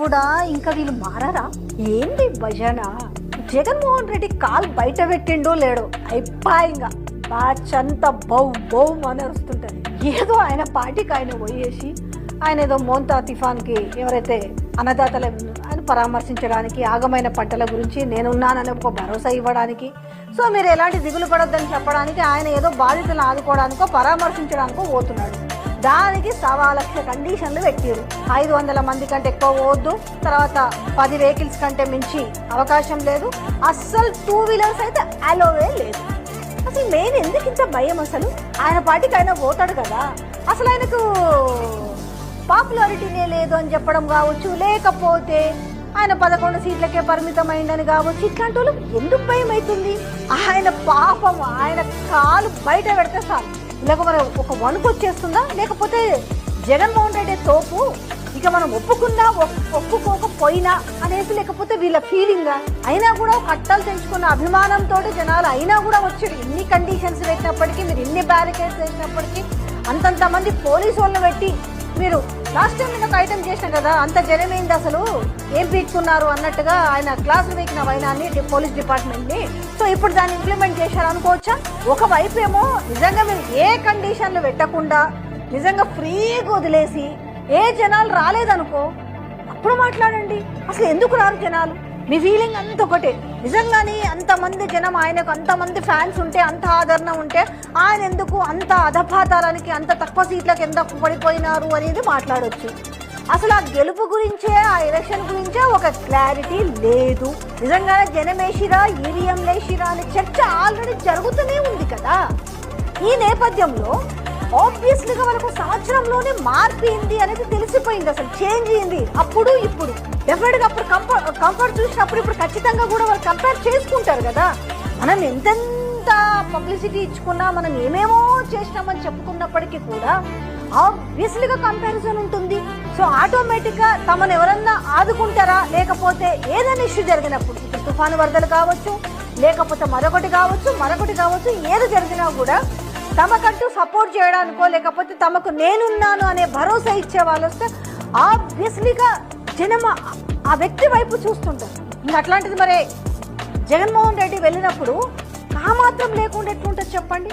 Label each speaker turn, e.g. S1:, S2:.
S1: కూడా ఇంకా వీళ్ళు మారరా? ఏంది భజన? జగన్మోహన్ రెడ్డి కాలు బయట పెట్టిండో లేడో అయిపోయింగా బ్యాచ్ అంతా బౌ బౌ అని వస్తుంటది. ఏదో ఆయన పార్టీకి ఆయన పోయేసి ఆయన ఏదో మోంతా తుఫాన్కి ఎవరైతే అన్నదాతల ఆయన పరామర్శించడానికి, ఆగమైన పంటల గురించి నేనున్నానని ఒక భరోసా ఇవ్వడానికి, సో మీరు ఎలాంటి దిగులు పడొద్దని చెప్పడానికి, ఆయన ఏదో బాధితులను ఆదుకోవడానికో పరామర్శించడానికో పోతున్నాడు. దానికి 1,00,000 కండిషన్లు పెట్టారు. 500 మంది కంటే ఎక్కువ పోవద్దు, తర్వాత 10 వెహికల్స్ కంటే మించి అవకాశం లేదు, అస్సలు 2 వీలర్స్ అయితే అలోవే లేదు. అసలు మెయిన్ ఎందుకు ఇంత భయం? అసలు ఆయన పార్టీకి ఆయన పోతాడు కదా, అసలు ఆయనకు పాపులారిటీనే లేదు అని చెప్పడం కావచ్చు, లేకపోతే ఆయన 11 సీట్లకే పరిమితం అయిందని కావచ్చు. ఇట్లాంటి వాళ్ళు ఎందుకు భయం అవుతుంది? ఆయన పాపం ఆయన కాలు బయట పెడితే చాలు ఇలాగ మనం ఒక వణుకు వచ్చేస్తుందా? లేకపోతే జగన్మోహన్ రెడ్డి తోపు ఇక మనం ఒప్పుకున్నా ఒప్పుకోకపోయినా అనేసి, లేకపోతే వీళ్ళ ఫీలింగ్ అయినా కూడా కట్టాలు తెంచుకున్న అభిమానంతో జనాలు అయినా కూడా వచ్చాడు. ఇన్ని కండిషన్స్ పెట్టినప్పటికీ, మీరు ఇన్ని బ్యారికేడ్స్ వేసినప్పటికీ, అంతంత మంది పోలీసు వాళ్ళని పెట్టి మీరు లాస్ట్ టైం నేను ఒక ఐటమ్ చేసిన కదా, అంత జనమైంది అసలు ఏం పీక్కున్నారు అన్నట్టుగా ఆయన క్లాసులు వేసిన వైనాన్ని పోలీస్ డిపార్ట్మెంట్ని. సో ఇప్పుడు దాన్ని ఇంప్లిమెంట్ చేశారు అనుకోవచ్చా? ఒకవైపు ఏమో నిజంగా మీరు ఏ కండిషన్లు పెట్టకుండా నిజంగా ఫ్రీగా వదిలేసి ఏ జనాలు రాలేదనుకో అప్పుడు మాట్లాడండి. అసలు ఎందుకు రారు జనాలు? మీ ఫీలింగ్ అంత ఒకటే. నిజంగానే అంతమంది జనం, ఆయనకు అంతమంది ఫ్యాన్స్ ఉంటే, అంత ఆదరణ ఉంటే ఆయన ఎందుకు అంత అధపాతాలనికి, అంత తక్కువ సీట్లకు ఎందుకు పడిపోయినారు అనేది మాట్లాడొచ్చు. అసలు ఆ గెలుపు గురించే, ఆ ఎలక్షన్ గురించే ఒక క్లారిటీ లేదు. నిజంగానే జనమేషిరా, ఈవీఎం లేషిరా అనే చర్చ ఆల్రెడీ జరుగుతూనే ఉంది కదా. ఈ నేపథ్యంలో ఆబ్వియస్లీగా మనకు సంవత్సరంలోనే మార్పింది అనేది తెలిసిపోయింది. అసలు చేంజ్ అయింది అప్పుడు ఇప్పుడు. డెఫినెట్గా అప్పుడు కంఫర్ట్ చూసినప్పుడు ఇప్పుడు ఖచ్చితంగా కూడా వాళ్ళు కంపేర్ చేసుకుంటారు కదా. మనం ఎంతెంత పబ్లిసిటీ ఇచ్చుకున్నా, మనం ఏమేమో చేసినామని చెప్పుకున్నప్పటికీ కూడా ఆబ్వియస్లీగా కంపారిజన్ ఉంటుంది. సో ఆటోమేటిక్గా తమను ఎవరన్నా ఆదుకుంటారా, లేకపోతే ఏదైనా ఇష్యూ జరిగినప్పుడు, ఇప్పుడు తుఫాను వరదలు కావచ్చు, లేకపోతే మరొకటి కావచ్చు, ఏది జరిగినా కూడా తమకంటూ సపోర్ట్ చేయడానికో, లేకపోతే తమకు నేనున్నాను అనే భరోసా ఇచ్చే వాళ్ళు వస్తే ఆబ్వియస్లీగా జనం ఆ వ్యక్తి వైపు చూస్తుంటారు. ఇంకా అట్లాంటిది మరి జగన్మోహన్ రెడ్డి వెళ్ళినప్పుడు ఆ మాత్రం లేకుండా ఎట్లుంటుంది చెప్పండి?